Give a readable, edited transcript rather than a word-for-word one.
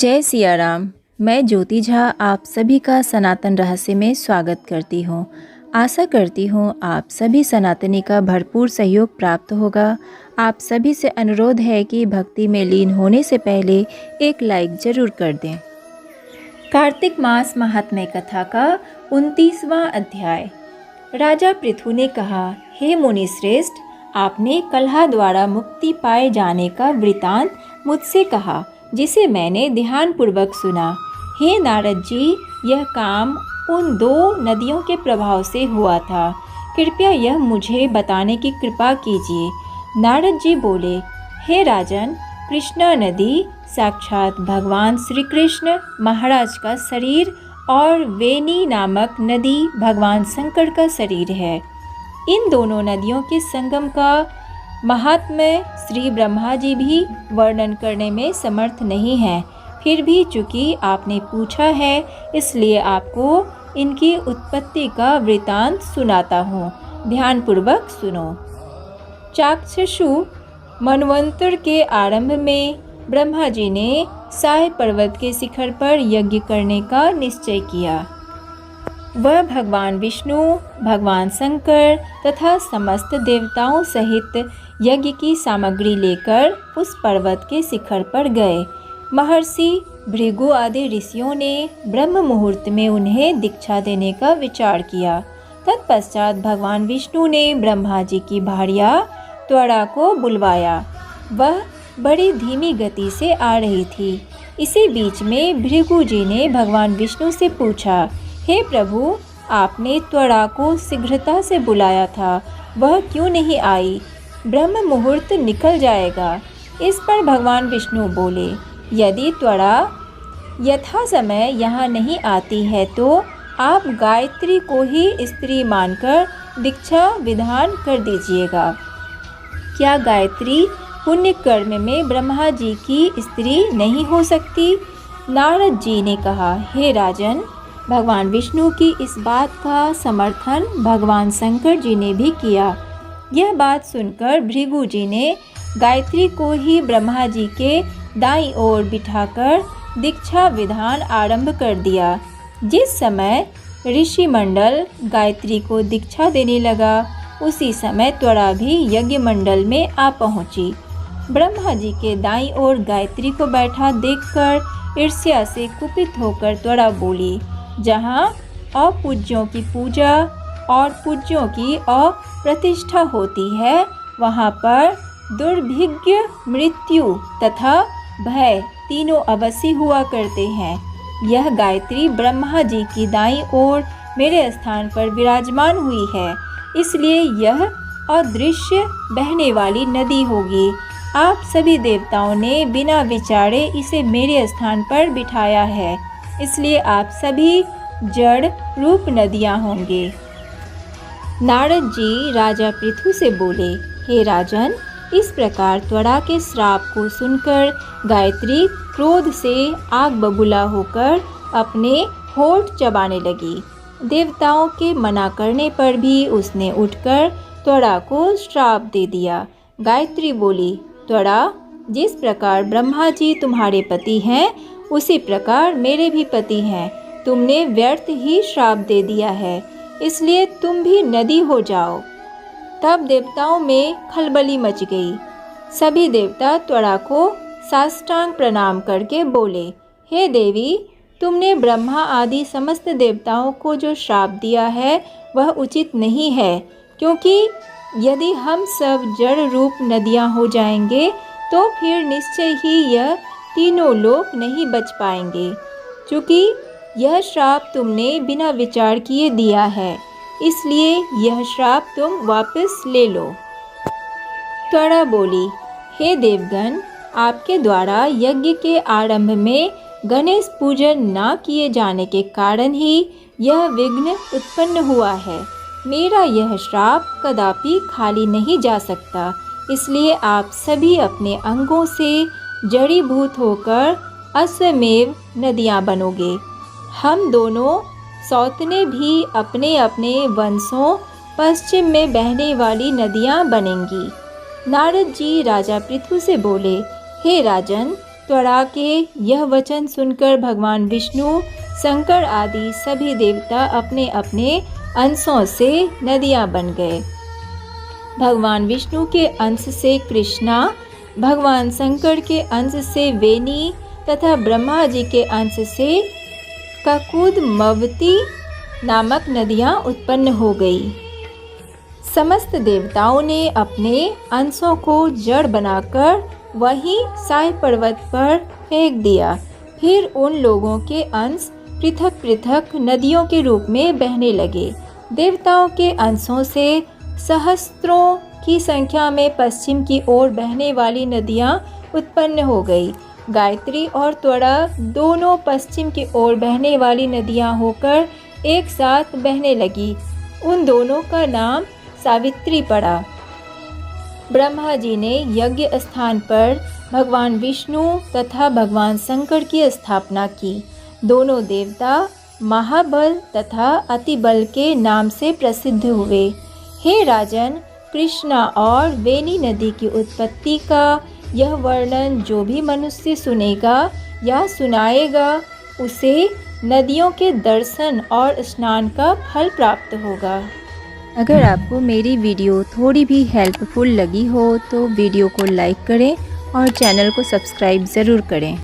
जय सिया राम। मैं ज्योति झा आप सभी का सनातन रहस्य में स्वागत करती हूँ। आशा करती हूँ आप सभी सनातनी का भरपूर सहयोग प्राप्त होगा। आप सभी से अनुरोध है कि भक्ति में लीन होने से पहले एक लाइक जरूर कर दें। कार्तिक मास महात्म्य कथा का 29वां अध्याय। राजा पृथु ने कहा, हे मुनि श्रेष्ठ, आपने कलह द्वारा मुक्ति पाए जाने का वृतांत मुझसे कहा, जिसे मैंने ध्यानपूर्वक सुना। हे नारद जी, यह काम उन 2 नदियों के प्रभाव से हुआ था। कृपया यह मुझे बताने की कृपा कीजिए। नारद जी बोले, हे राजन, कृष्णा नदी साक्षात भगवान श्री कृष्ण महाराज का शरीर और वेणी नामक नदी भगवान शंकर का शरीर है। इन दोनों नदियों के संगम का महात्म्य श्री ब्रह्मा जी भी वर्णन करने में समर्थ नहीं है। फिर भी चूंकि आपने पूछा है, इसलिए आपको इनकी उत्पत्ति का वृतांत सुनाता हूँ। ध्यानपूर्वक सुनो। चाक्षुषु मनवंतर के आरंभ में ब्रह्मा जी ने साय पर्वत के शिखर पर यज्ञ करने का निश्चय किया। वह भगवान विष्णु, भगवान शंकर तथा समस्त देवताओं सहित यज्ञ की सामग्री लेकर उस पर्वत के शिखर पर गए। महर्षि भृगु आदि ऋषियों ने ब्रह्म मुहूर्त में उन्हें दीक्षा देने का विचार किया। तत्पश्चात भगवान विष्णु ने ब्रह्मा जी की भार्या त्वरा को बुलवाया। वह बड़ी धीमी गति से आ रही थी। इसी बीच में भृगु जी ने भगवान विष्णु से पूछा, हे प्रभु, आपने त्वरा को शीघ्रता से बुलाया था, वह क्यों नहीं आई? ब्रह्म मुहूर्त निकल जाएगा। इस पर भगवान विष्णु बोले, यदि त्वरा यथा समय यहाँ नहीं आती है तो आप गायत्री को ही स्त्री मानकर दीक्षा विधान कर दीजिएगा। क्या गायत्री पुण्य कर्म में ब्रह्मा जी की स्त्री नहीं हो सकती? नारद जी ने कहा, हे राजन, भगवान विष्णु की इस बात का समर्थन भगवान शंकर जी ने भी किया। यह बात सुनकर भृगु जी ने गायत्री को ही ब्रह्मा जी के दाईं ओर बिठाकर दीक्षा विधान आरंभ कर दिया। जिस समय ऋषि मंडल गायत्री को दीक्षा देने लगा, उसी समय त्वरा भी यज्ञ मंडल में आ पहुंची। ब्रह्मा जी के दाईं ओर गायत्री को बैठा देखकर ईर्ष्या से कुपित होकर त्वरा बोली, जहाँ अपूज्यों की पूजा और पूज्यों की अप्रतिष्ठा होती है, वहाँ पर दुर्भिग्य, मृत्यु तथा भय तीनों अवश्य हुआ करते हैं। यह गायत्री ब्रह्मा जी की दाईं ओर मेरे स्थान पर विराजमान हुई है, इसलिए यह अदृश्य बहने वाली नदी होगी। आप सभी देवताओं ने बिना विचारे इसे मेरे स्थान पर बिठाया है, इसलिए आप सभी जड़ रूप नदियाँ होंगे। नारद जी राजा पृथु से बोले, हे राजन, इस प्रकार त्वरा के श्राप को सुनकर गायत्री क्रोध से आग बबूला होकर अपने होठ चबाने लगी। देवताओं के मना करने पर भी उसने उठकर त्वरा को श्राप दे दिया। गायत्री बोली, त्वरा, जिस प्रकार ब्रह्मा जी तुम्हारे पति हैं, उसी प्रकार मेरे भी पति हैं। तुमने व्यर्थ ही श्राप दे दिया है, इसलिए तुम भी नदी हो जाओ। तब देवताओं में खलबली मच गई। सभी देवता त्वरा को साष्टांग प्रणाम करके बोले, हे देवी, तुमने ब्रह्मा आदि समस्त देवताओं को जो श्राप दिया है वह उचित नहीं है, क्योंकि यदि हम सब जड़ रूप नदियाँ हो जाएंगे तो फिर निश्चय ही यह तीनों लोक नहीं बच पाएंगे। चूँकि यह श्राप तुमने बिना विचार किए दिया है, इसलिए यह श्राप तुम वापस ले लो। त्वरा बोली, हे देवगण, आपके द्वारा यज्ञ के आरंभ में गणेश पूजन न किए जाने के कारण ही यह विघ्न उत्पन्न हुआ है। मेरा यह श्राप कदापि खाली नहीं जा सकता, इसलिए आप सभी अपने अंगों से जड़ीभूत होकर अश्वमेव नदियाँ बनोगे। हम दोनों सौतने भी अपने अपने वंशों पश्चिम में बहने वाली नदियाँ बनेंगी। नारद जी राजा पृथु से बोले, हे राजन, त्वरा के यह वचन सुनकर भगवान विष्णु, शंकर आदि सभी देवता अपने अपने अंशों से नदियां बन गए। भगवान विष्णु के अंश से कृष्णा, भगवान शंकर के अंश से वेणी तथा ब्रह्मा जी के अंश से ककुदमवती नामक नदियां उत्पन्न हो गई। समस्त देवताओं ने अपने अंशों को जड़ बनाकर वहीं साय पर्वत पर फेंक दिया। फिर उन लोगों के अंश पृथक पृथक नदियों के रूप में बहने लगे। देवताओं के अंशों से सहस्त्रों की संख्या में पश्चिम की ओर बहने वाली नदियां उत्पन्न हो गई। गायत्री और त्वरा दोनों पश्चिम की ओर बहने वाली नदियां होकर एक साथ बहने लगी। उन दोनों का नाम सावित्री पड़ा। ब्रह्मा जी ने यज्ञ स्थान पर भगवान विष्णु तथा भगवान शंकर की स्थापना की। दोनों देवता महाबल तथा अतिबल के नाम से प्रसिद्ध हुए। हे राजन, कृष्णा और वेणी नदी की उत्पत्ति का यह वर्णन जो भी मनुष्य सुनेगा या सुनाएगा, उसे नदियों के दर्शन और स्नान का फल प्राप्त होगा। अगर आपको मेरी वीडियो थोड़ी भी हेल्पफुल लगी हो तो वीडियो को लाइक करें और चैनल को सब्सक्राइब ज़रूर करें।